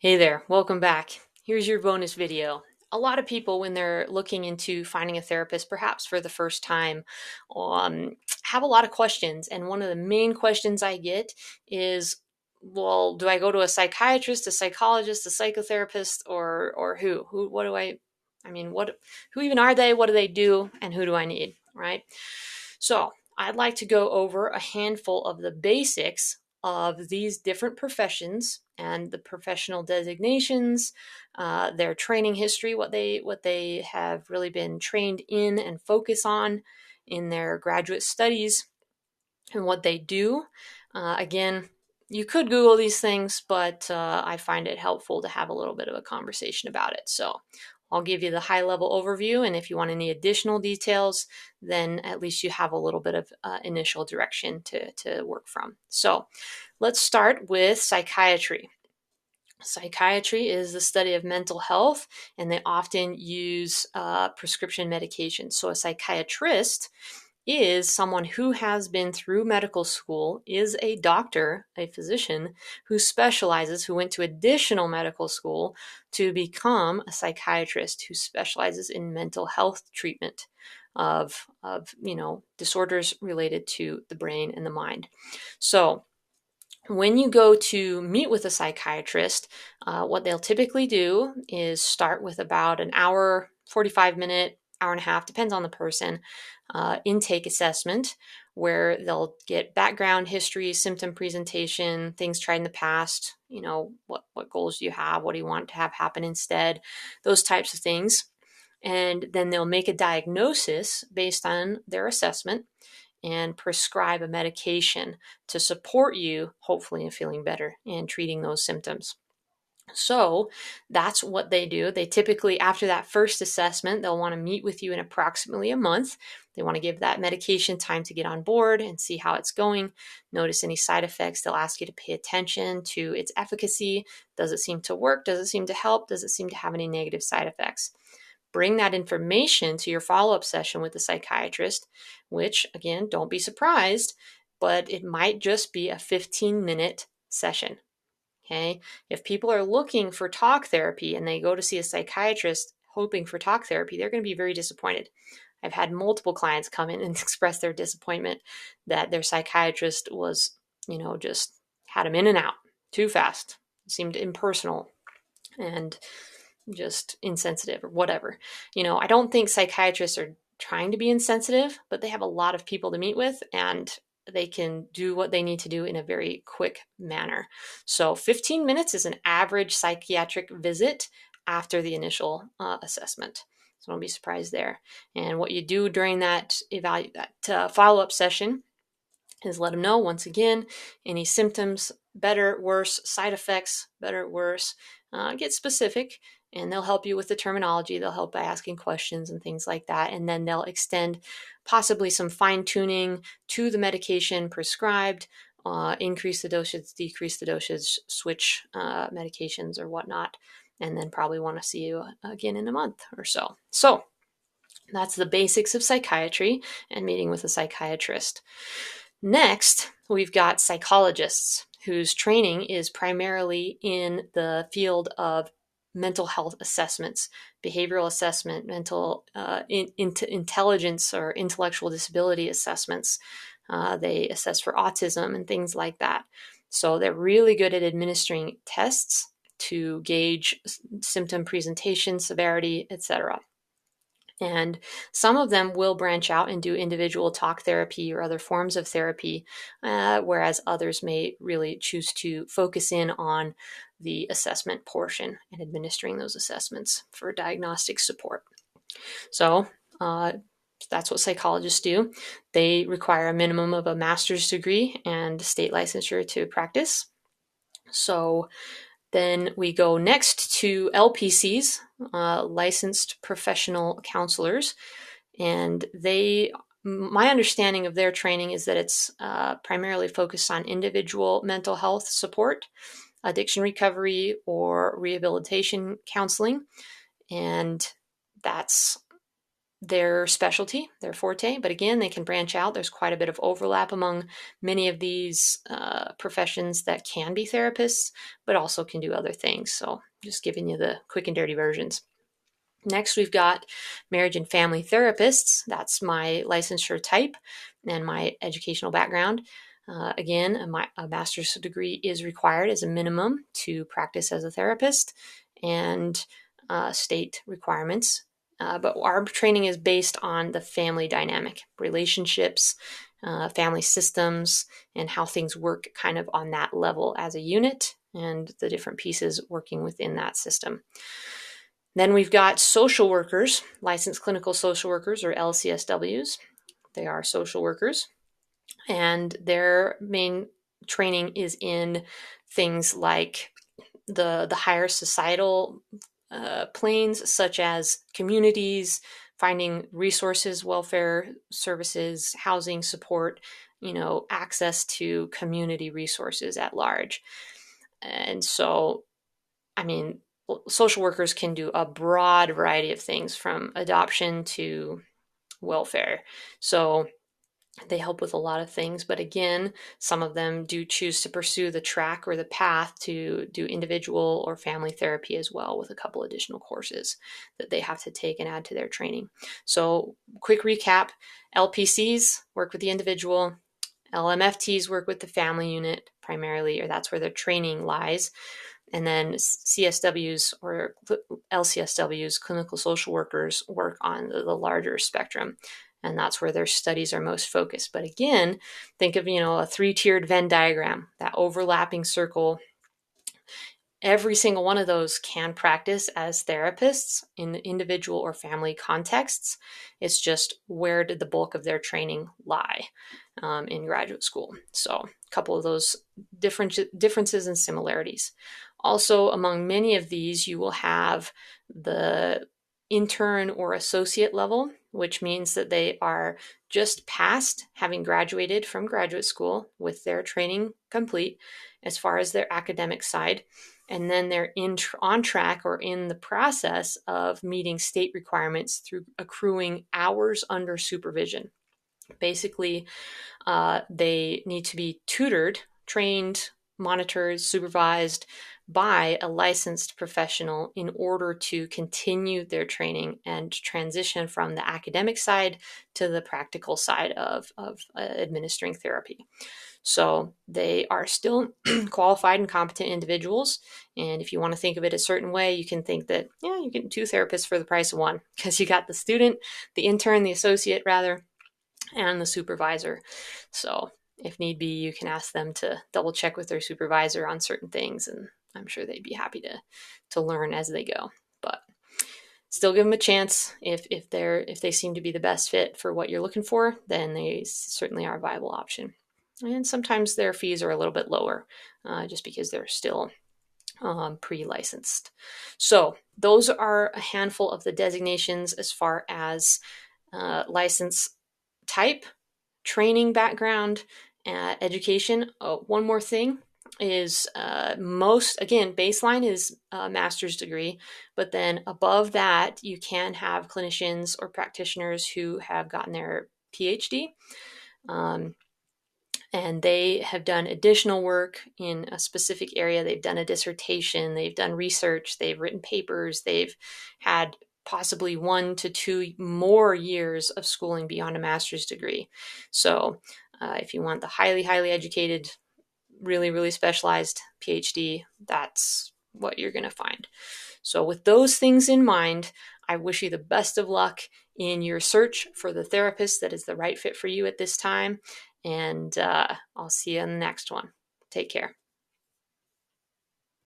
Hey there, welcome back. Here's your bonus video. A lot of people, when they're looking into finding a therapist, perhaps for the first time, um, have a lot of questions. And one of the main questions I get is, well, do I go to a psychiatrist, a psychologist, a psychotherapist, or who? What do I mean, who even are they? What do they do? And who do I need, right? So I'd like to go over a handful of the basics of these different professions and the professional designations, their training history, what they have really been trained in and focus on in their graduate studies, and what they do. Again, you could Google these things, but I find it helpful to have a little bit of a conversation about it. So I'll give you the high level overview, and if you want any additional details, then at least you have a little bit of initial direction to work from. So let's start with psychiatry. Psychiatry is the study of mental health, and they often use prescription medication. So a psychiatrist is someone who has been through medical school, is a doctor, a physician who specializes, who went to additional medical school to become a psychiatrist who specializes in mental health treatment of disorders related to the brain and the mind. So when you go to meet with a psychiatrist, what they'll typically do is start with about an hour, 45-minute, hour and a half, depends on the person, intake assessment, where they'll get background history, symptom presentation, things tried in the past, what goals do you have, what do you want to have happen instead, those types of things. And then they'll make a diagnosis based on their assessment and prescribe a medication to support you, hopefully, in feeling better and treating those symptoms. So that's what they do. They typically, after that first assessment, they'll want to meet with you in approximately a month. They want to give that medication time to get on board and see how it's going. Notice any side effects. They'll ask you to pay attention to its efficacy. Does it seem to work? Does it seem to help? Does it seem to have any negative side effects? Bring that information to your follow-up session with the psychiatrist, which, again, don't be surprised, but it might just be a 15-minute session. Okay? If people are looking for talk therapy and they go to see a psychiatrist hoping for talk therapy, they're going to be very disappointed. I've had multiple clients come in and express their disappointment that their psychiatrist was, just had them in and out too fast. It seemed impersonal and just insensitive or whatever. I don't think psychiatrists are trying to be insensitive, but they have a lot of people to meet with, and they can do what they need to do in a very quick manner. So 15 minutes is an average psychiatric visit after the initial assessment. So don't be surprised there. And what you do during that follow-up session is let them know, once again, any symptoms, better, worse, side effects, better, worse. Get specific, and they'll help you with the terminology. They'll help by asking questions and things like that. And then they'll extend possibly some fine tuning to the medication prescribed, increase the dosage, decrease the dosage, switch medications or whatnot, and then probably want to see you again in a month or so. So that's the basics of psychiatry and meeting with a psychiatrist. Next, we've got psychologists whose training is primarily in the field of mental health assessments, behavioral assessment, mental intelligence or intellectual disability assessments. They assess for autism and things like that. So they're really good at administering tests to gauge symptom presentation, severity, etc. And some of them will branch out and do individual talk therapy or other forms of therapy, whereas others may really choose to focus in on the assessment portion and administering those assessments for diagnostic support. So that's what psychologists do. They require a minimum of a master's degree and state licensure to practice. So then we go next to LPCs, licensed professional counselors, and my understanding of their training is that it's primarily focused on individual mental health support, addiction recovery, or rehabilitation counseling, and that's their specialty, their forte, but again, they can branch out. There's quite a bit of overlap among many of these professions that can be therapists, but also can do other things. So just giving you the quick and dirty versions. Next, we've got marriage and family therapists. That's my licensure type and my educational background. Again, a master's degree is required as a minimum to practice as a therapist, and state requirements. But our training is based on the family dynamic, relationships, family systems, and how things work kind of on that level as a unit and the different pieces working within that system. Then we've got social workers, licensed clinical social workers, or LCSWs. They are social workers, and their main training is in things like the higher societal planes, such as communities, finding resources, welfare services, housing support, access to community resources at large. And so, I mean, social workers can do a broad variety of things from adoption to welfare. So they help with a lot of things, but again, some of them do choose to pursue the track or the path to do individual or family therapy as well, with a couple additional courses that they have to take and add to their training. So quick recap: LPCs work with the individual, LMFTs work with the family unit primarily, or that's where their training lies. And then CSWs or LCSWs, clinical social workers, work on the larger spectrum. And that's where their studies are most focused. But again, think of, a three-tiered Venn diagram, that overlapping circle. Every single one of those can practice as therapists in individual or family contexts. It's just, where did the bulk of their training lie in graduate school? So a couple of those differences and similarities. Also, among many of these, you will have the intern or associate level, which means that they are just past having graduated from graduate school with their training complete as far as their academic side. And then they're on track or in the process of meeting state requirements through accruing hours under supervision. Basically, they need to be tutored, trained, monitored, supervised by a licensed professional in order to continue their training and transition from the academic side to the practical side of administering therapy. So they are still qualified and competent individuals. And if you want to think of it a certain way, you can think that, you get 2 therapists for the price of 1, because you got the student, the intern, the associate rather, and the supervisor. So if need be, you can ask them to double check with their supervisor on certain things, and I'm sure they'd be happy to learn as they go. But still give them a chance. If they seem to be the best fit for what you're looking for, then they certainly are a viable option. And sometimes their fees are a little bit lower, just because they're still pre-licensed. So those are a handful of the designations as far as license type, training background, education. One more thing is baseline is a master's degree, but then above that, you can have clinicians or practitioners who have gotten their PhD. And they have done additional work in a specific area. They've done a dissertation, they've done research, they've written papers, they've had possibly 1 to 2 more years of schooling beyond a master's degree. So if you want the highly, highly educated, really, really specialized PhD, that's what you're going to find. So with those things in mind, I wish you the best of luck in your search for the therapist that is the right fit for you at this time. And I'll see you in the next one. Take care.